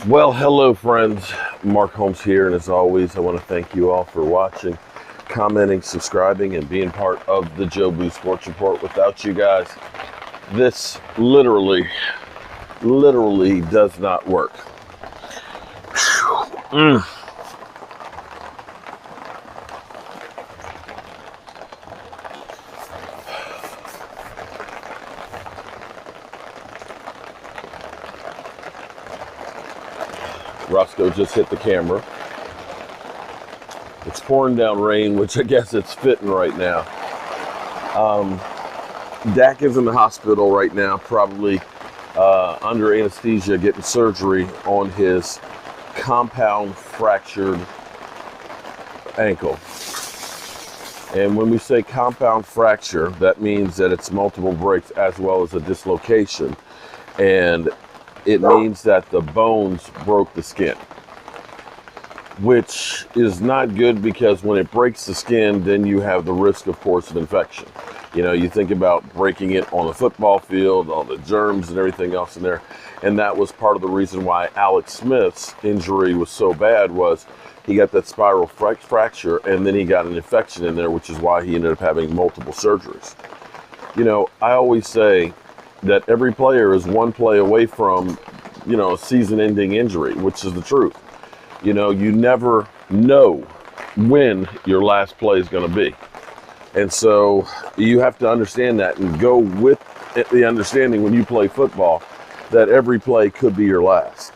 Well, hello friends, Mark Holmes here, and as always I want to thank you all for watching, commenting, subscribing, and being part of the Joe Boo Sports Report. Without you guys, this literally does not work. Roscoe just hit the camera. It's pouring down rain, which I guess it's fitting right now. Dak is in the hospital right now, probably under anesthesia, getting surgery on his compound fractured ankle. And when we say compound fracture, that means that it's multiple breaks as well as a dislocation. And it means that the bones broke the skin, which is not good because when it breaks the skin, then you have the risk, of course, of infection. You know, you think about breaking it on the football field, all the germs and everything else in there. And that was part of the reason why Alex Smith's injury was so bad, was he got that spiral fracture and then he got an infection in there, which is why he ended up having multiple surgeries. You know, I always say that every player is one play away from, you know, a season-ending injury, which is the truth. You know, you never know when your last play is going to be. And so you have to understand that and go with the understanding when you play football that every play could be your last.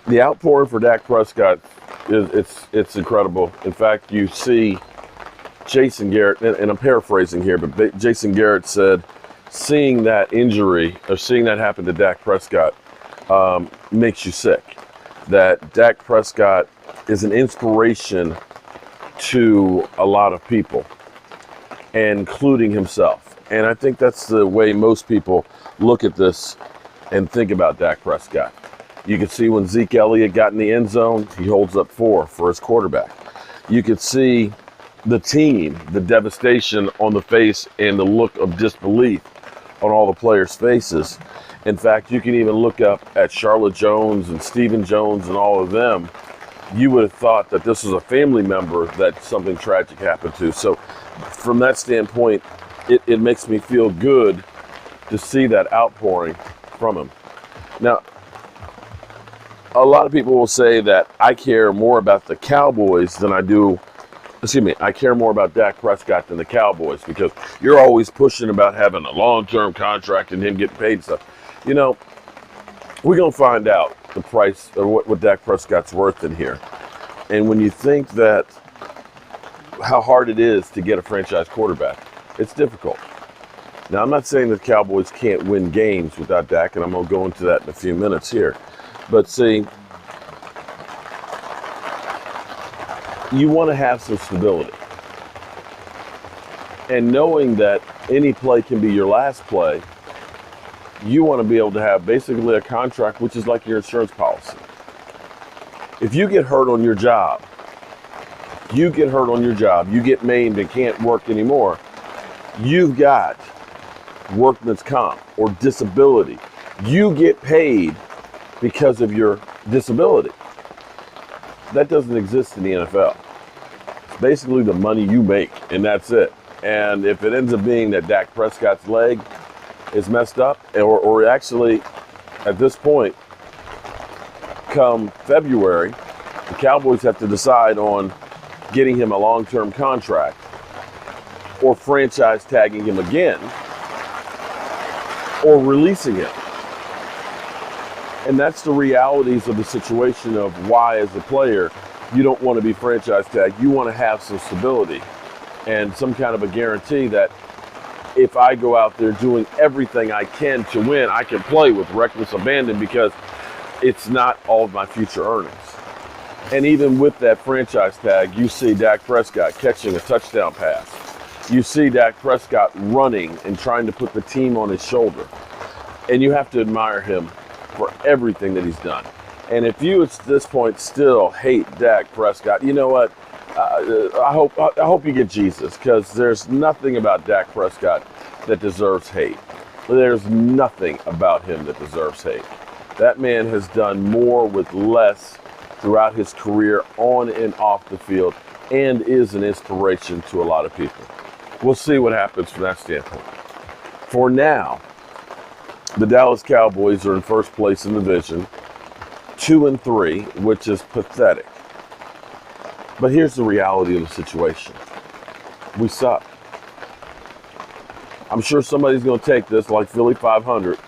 The outpouring for Dak Prescott, it's incredible. In fact, you see Jason Garrett, and I'm paraphrasing here, but Jason Garrett said, seeing that injury or seeing that happen to Dak Prescott makes you sick. That Dak Prescott is an inspiration to a lot of people, including himself. And I think that's the way most people look at this and think about Dak Prescott. You could see when Zeke Elliott got in the end zone, he holds up 4 for his quarterback. You could see the team, the devastation on the face and the look of disbelief on all the players' faces. In fact, you can even look up at Charlotte Jones and Stephen Jones and all of them. You would have thought that this was a family member that something tragic happened to. So from that standpoint, it makes me feel good to see that outpouring from him. Now, a lot of people will say that I care more about the Cowboys than I do. I care more about Dak Prescott than the Cowboys, because you're always pushing about having a long-term contract and him getting paid and stuff. You know, we're going to find out the price of what Dak Prescott's worth in here. And when you think that how hard it is to get a franchise quarterback, it's difficult. Now, I'm not saying that the Cowboys can't win games without Dak, and I'm going to go into that in a few minutes here. But see, you want to have some stability. And knowing that any play can be your last play, you want to be able to have basically a contract which is like your insurance policy. If you get hurt on your job, you get maimed and can't work anymore, you've got workman's comp or disability. You get paid because of your disability. That doesn't exist in the NFL. It's basically the money you make, and that's it. And if it ends up being that Dak Prescott's leg is messed up, or actually, at this point, come February, the Cowboys have to decide on getting him a long-term contract or franchise tagging him again or releasing him. And that's the realities of the situation of why, as a player, you don't want to be franchise tagged. You want to have some stability and some kind of a guarantee that if I go out there doing everything I can to win, I can play with reckless abandon, because it's not all of my future earnings. And even with that franchise tag, you see Dak Prescott catching a touchdown pass. You see Dak Prescott running and trying to put the team on his shoulder. And you have to admire him for everything that he's done. And if you at this point still hate Dak Prescott, you know what? I hope you get Jesus, because there's nothing about Dak Prescott that deserves hate. There's nothing about him that deserves hate. That man has done more with less throughout his career on and off the field and is an inspiration to a lot of people. We'll see what happens from that standpoint. For now, the Dallas Cowboys are in first place in the division, 2-3, which is pathetic. But here's the reality of the situation. We suck. I'm sure somebody's going to take this like Philly 500,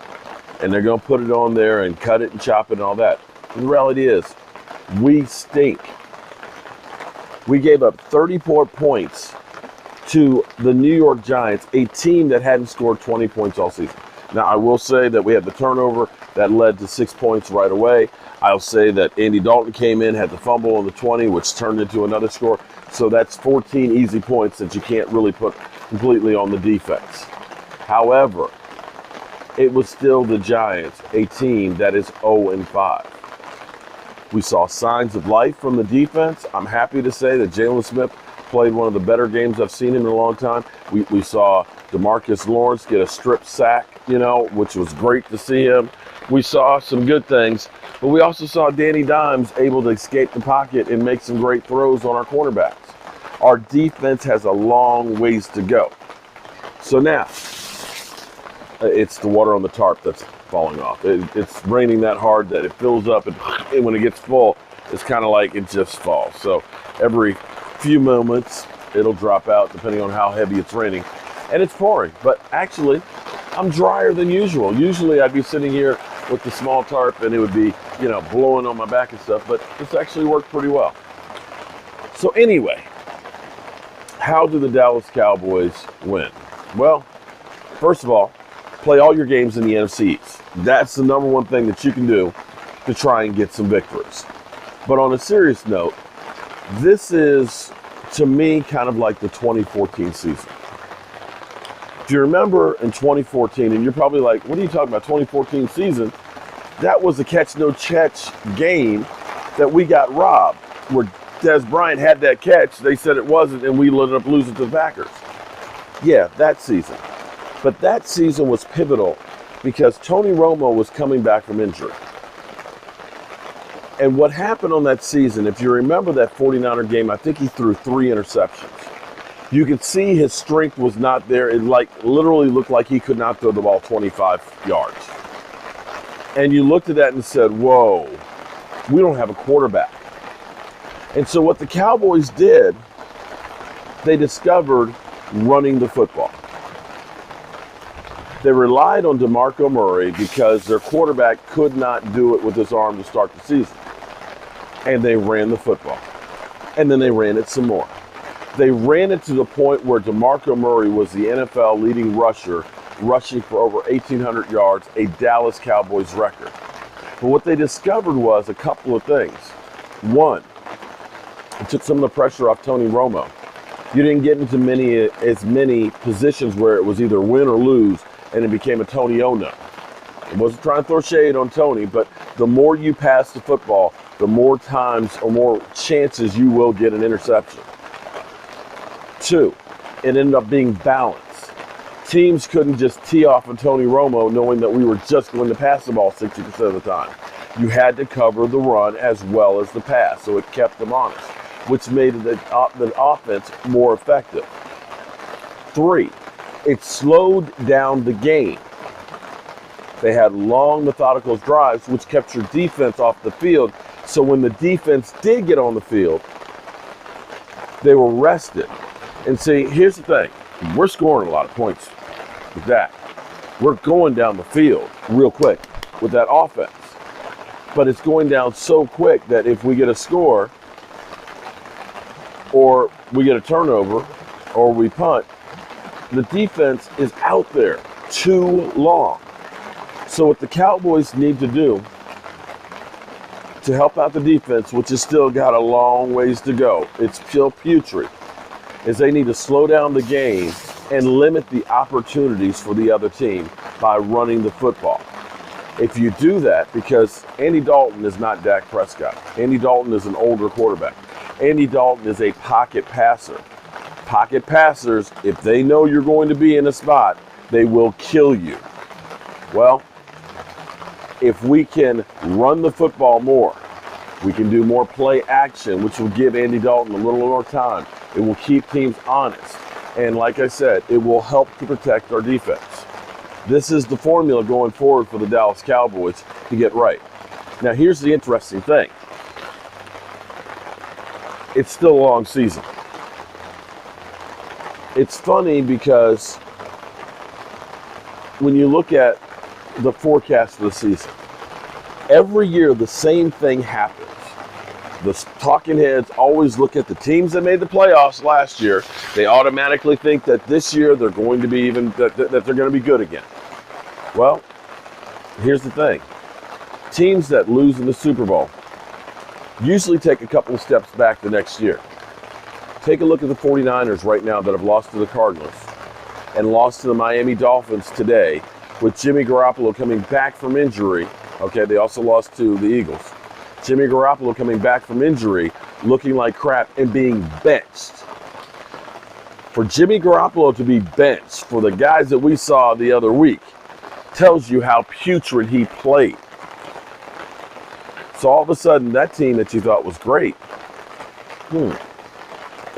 and they're going to put it on there and cut it and chop it and all that. And the reality is, we stink. We gave up 34 points to the New York Giants, a team that hadn't scored 20 points all season. Now, I will say that we had the turnover that led to 6 points right away. I'll say that Andy Dalton came in, had the fumble on the 20, which turned into another score. So that's 14 easy points that you can't really put completely on the defense. However, it was still the Giants, a team that is 0-5. We saw signs of life from the defense. I'm happy to say that Jalen Smith played one of the better games I've seen him in a long time. We saw DeMarcus Lawrence get a strip sack, which was great to see him. We saw some good things, but we also saw Danny Dimes able to escape the pocket and make some great throws on our cornerbacks. Our defense has a long ways to go. So now, it's the water on the tarp that's falling off. It's raining that hard that it fills up, and when it gets full, it's kind of like it just falls. So every few moments, it'll drop out depending on how heavy it's raining. And it's pouring, but actually, I'm drier than usual. Usually I'd be sitting here with the small tarp and it would be, blowing on my back and stuff, but this actually worked pretty well. So anyway, how do the Dallas Cowboys win? Well, first of all, play all your games in the NFC East. That's the number one thing that you can do to try and get some victories. But on a serious note, this is, to me, kind of like the 2014 season. If you remember in 2014, and you're probably like, what are you talking about, 2014 season? That was a catch-no-catch game that we got robbed, where Dez Bryant had that catch, they said it wasn't, and we ended up losing to the Packers. Yeah, that season. But that season was pivotal because Tony Romo was coming back from injury. And what happened on that season, if you remember that 49er game, I think he threw 3 interceptions. You could see his strength was not there. It literally looked like he could not throw the ball 25 yards. And you looked at that and said, whoa, we don't have a quarterback. And so what the Cowboys did, they discovered running the football. They relied on DeMarco Murray because their quarterback could not do it with his arm to start the season. And they ran the football. And then they ran it some more. They ran it to the point where DeMarco Murray was the NFL leading rusher, rushing for over 1,800 yards, a Dallas Cowboys record. But what they discovered was a couple of things. One, it took some of the pressure off Tony Romo. You didn't get into as many positions where it was either win or lose, and it became a Tony O-no. I wasn't trying to throw shade on Tony, but the more you pass the football, the more times or more chances you will get an interception. 2, it ended up being balanced. Teams couldn't just tee off of Tony Romo knowing that we were just going to pass the ball 60% of the time. You had to cover the run as well as the pass, so it kept them honest, which made the offense more effective. 3, it slowed down the game. They had long, methodical drives, which kept your defense off the field, so when the defense did get on the field, they were rested. And see, here's the thing. We're scoring a lot of points with that. We're going down the field real quick with that offense. But it's going down so quick that if we get a score or we get a turnover or we punt, the defense is out there too long. So what the Cowboys need to do to help out the defense, which has still got a long ways to go, it's still putrid, is they need to slow down the game and limit the opportunities for the other team by running the football. If you do that, because Andy Dalton is not Dak Prescott. Andy Dalton is an older quarterback. Andy Dalton is a pocket passer. Pocket passers, if they know you're going to be in a spot, they will kill you. Well, If we can run the football more, we can do more play action, which will give Andy Dalton a little more time. It will keep teams honest. And like I said, it will help to protect our defense. This is the formula going forward for the Dallas Cowboys to get right. Now, here's the interesting thing. It's still a long season. It's funny because when you look at the forecast for the season, every year the same thing happens. The talking heads always look at the teams that made the playoffs last year. They automatically think that this year they're going to be even, that they're going to be good again. Well, here's the thing. Teams that lose in the Super Bowl usually take a couple of steps back the next year. Take a look at the 49ers right now that have lost to the Cardinals and lost to the Miami Dolphins today with Jimmy Garoppolo coming back from injury. Okay, they also lost to the Eagles. Jimmy Garoppolo coming back from injury, looking like crap and being benched. For Jimmy Garoppolo to be benched for the guys that we saw the other week tells you how putrid he played. So all of a sudden, that team that you thought was great. And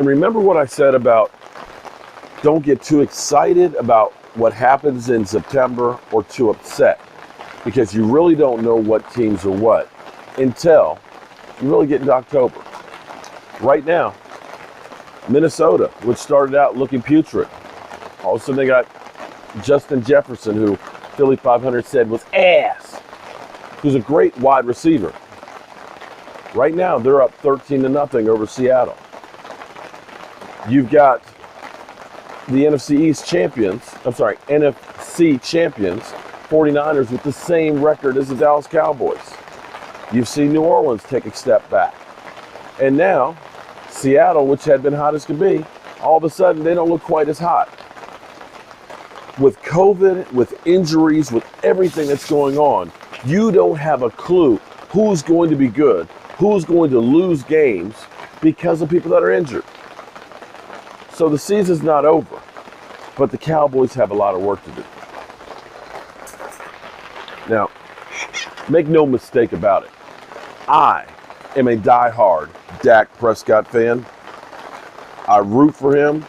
remember what I said about don't get too excited about what happens in September or too upset, because you really don't know what teams are what until you really get into October. Right now, Minnesota, which started out looking putrid, all of a sudden they got Justin Jefferson, who Philly 500 said was ass, who's a great wide receiver. Right now, they're up 13-0 over Seattle. You've got the NFC champions, 49ers, with the same record as the Dallas Cowboys. You've seen New Orleans take a step back. And now, Seattle, which had been hot as could be, all of a sudden they don't look quite as hot. With COVID, with injuries, with everything that's going on, you don't have a clue who's going to be good, who's going to lose games because of people that are injured. So the season's not over, but the Cowboys have a lot of work to do. Now, make no mistake about it. I am a diehard Dak Prescott fan. I root for him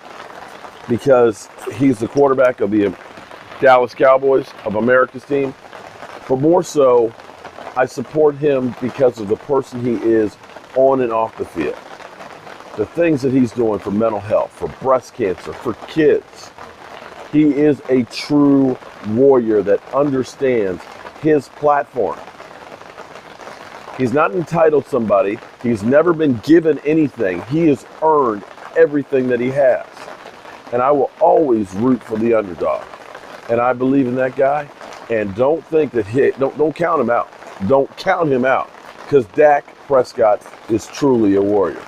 because he's the quarterback of the Dallas Cowboys, of America's team. But more so, I support him because of the person he is on and off the field. The things that he's doing for mental health, for breast cancer, for kids. He is a true warrior that understands his platform. He's not entitled to somebody. He's never been given anything. He has earned everything that he has. And I will always root for the underdog. And I believe in that guy. And don't think that don't count him out. Don't count him out. Because Dak Prescott is truly a warrior.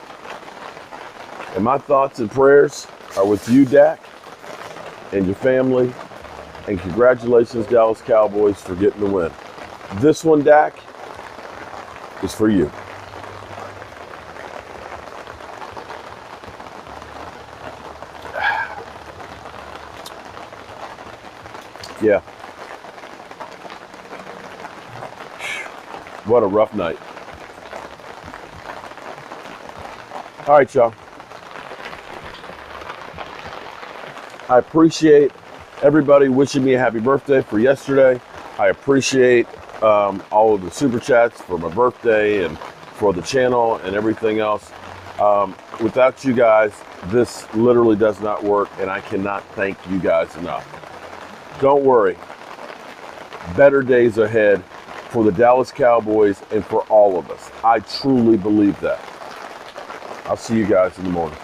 And my thoughts and prayers are with you, Dak, and your family. And congratulations, Dallas Cowboys, for getting the win. This one, Dak, is for you. Yeah. What a rough night. All right, y'all. I appreciate everybody wishing me a happy birthday for yesterday. I appreciate all of the super chats for my birthday and for the channel and everything else. Without you guys, this literally does not work, and I cannot thank you guys enough. Don't worry. Better days ahead for the Dallas Cowboys and for all of us. I truly believe that. I'll see you guys in the morning.